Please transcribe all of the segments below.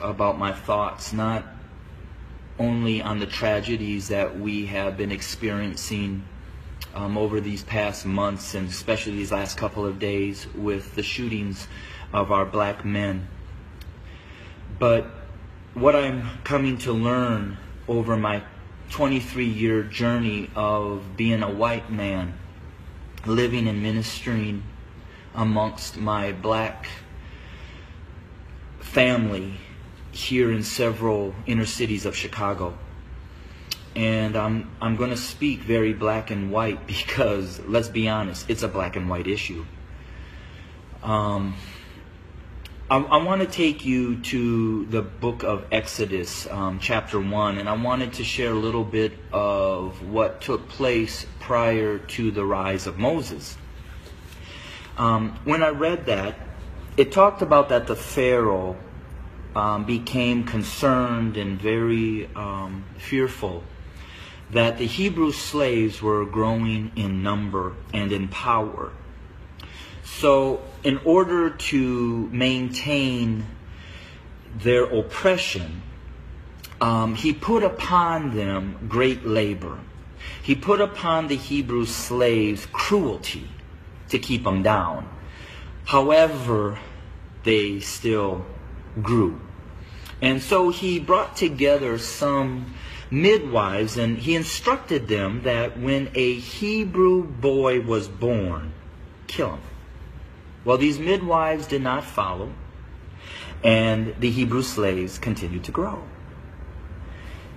about my thoughts, not only on the tragedies that we have been experiencing over these past months, and especially these last couple of days with the shootings of our black men, but what I'm coming to learn over my 23-year journey of being a white man, living and ministering amongst my black family here in several inner cities of Chicago. And I'm going to speak very black and white because, let's be honest, it's a black and white issue. I want to take you to the book of Exodus, chapter 1, and I wanted to share a little bit of what took place prior to the rise of Moses. When I read that, it talked about that the Pharaoh became concerned and very fearful that the Hebrew slaves were growing in number and in power. So in order to maintain their oppression, he put upon them great labor. He put upon the Hebrew slaves cruelty to keep them down. However, they still grew. And so he brought together some midwives, and he instructed them that when a Hebrew boy was born, kill him. Well, these midwives did not follow, and the Hebrew slaves continued to grow.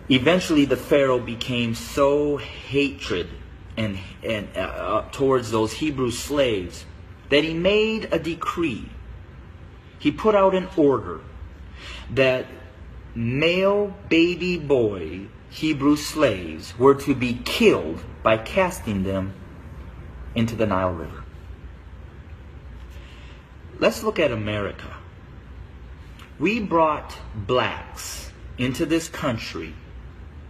Eventually, the Pharaoh became so hatred and towards those Hebrew slaves that he made a decree. He put out an order that male baby boy Hebrew slaves were to be killed by casting them into the Nile River. Let's look at America. We brought blacks into this country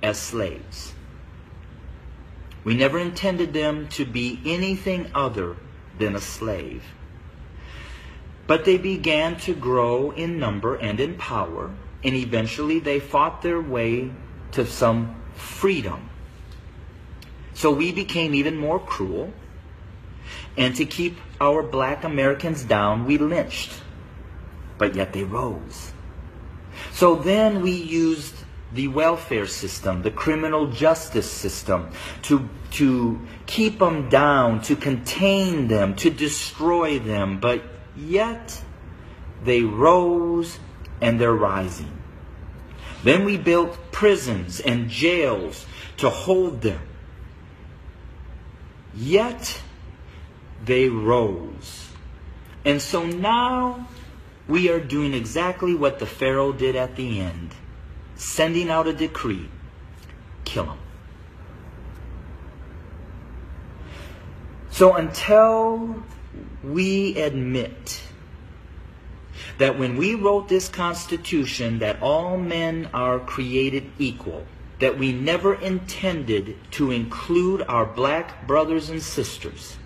as slaves. We never intended them to be anything other than a slave. But they began to grow in number and in power, and eventually they fought their way to some freedom. So we became even more cruel, and to keep our black Americans down, we lynched. But yet they rose. So then we used the welfare system, the criminal justice system, to keep them down, to contain them, to destroy them. But yet they rose, and they're rising. Then we built prisons and jails to hold them. Yet they rose. And so now we are doing exactly what the Pharaoh did at the end, sending out a decree: kill them. So until we admit that when we wrote this Constitution that all men are created equal, that we never intended to include our black brothers and sisters,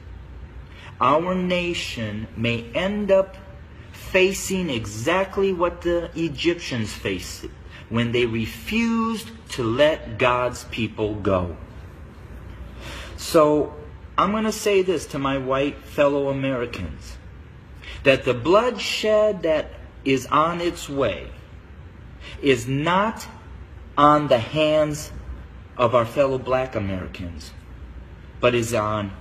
our nation may end up facing exactly what the Egyptians faced when they refused to let God's people go. So I'm going to say this to my white fellow Americans, that the bloodshed that is on its way is not on the hands of our fellow black Americans, but is on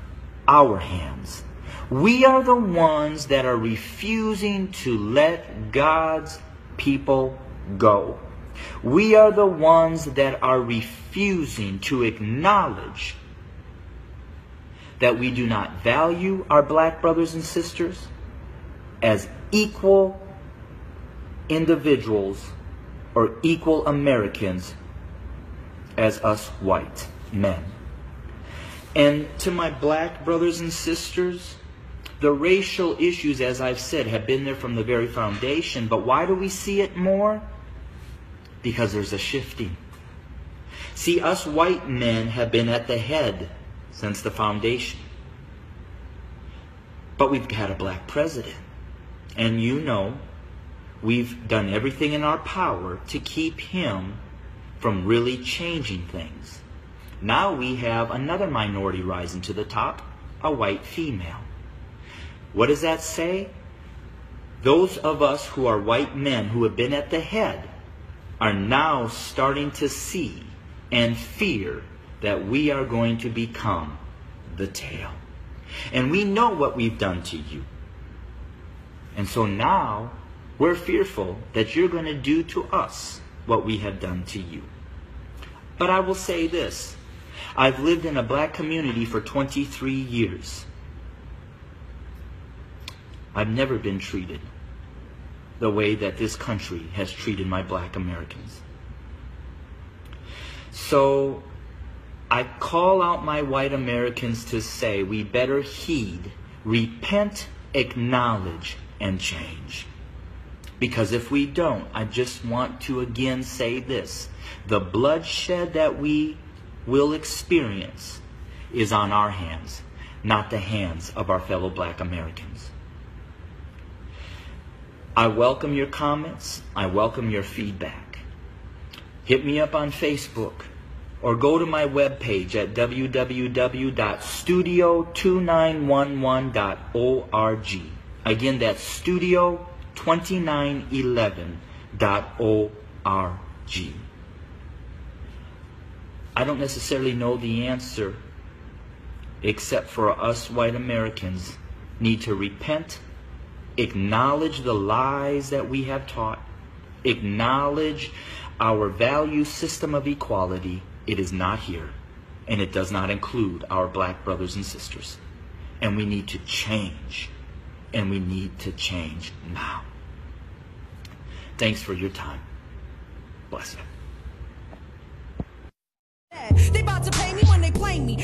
our hands. We are the ones that are refusing to let God's people go. We are the ones that are refusing to acknowledge that we do not value our black brothers and sisters as equal individuals or equal Americans as us white men. And to my black brothers and sisters, the racial issues, as I've said, have been there from the very foundation. But why do we see it more? Because there's a shifting. See, us white men have been at the head since the foundation. But we've had a black president. And you know, we've done everything in our power to keep him from really changing things. Now we have another minority rising to the top, a white female. What does that say? Those of us who are white men who have been at the head are now starting to see and fear that we are going to become the tail. And we know what we've done to you. And so now we're fearful that you're going to do to us what we have done to you. But I will say this. I've lived in a black community for 23 years. I've never been treated the way that this country has treated my black Americans. So I call out my white Americans to say we better heed, repent, acknowledge, and change. Because if we don't, I just want to again say this. The bloodshed that we will experience is on our hands, not the hands of our fellow black Americans. I welcome your comments. I welcome your feedback. Hit me up on Facebook or go to my webpage at www.studio2911.org. Again, that's studio2911.org. I don't necessarily know the answer, except for us white Americans need to repent, acknowledge the lies that we have taught, acknowledge our value system of equality. It is not here, and it does not include our black brothers and sisters. And we need to change, and we need to change now. Thanks for your time. Bless you. They about to pay me when they blame me.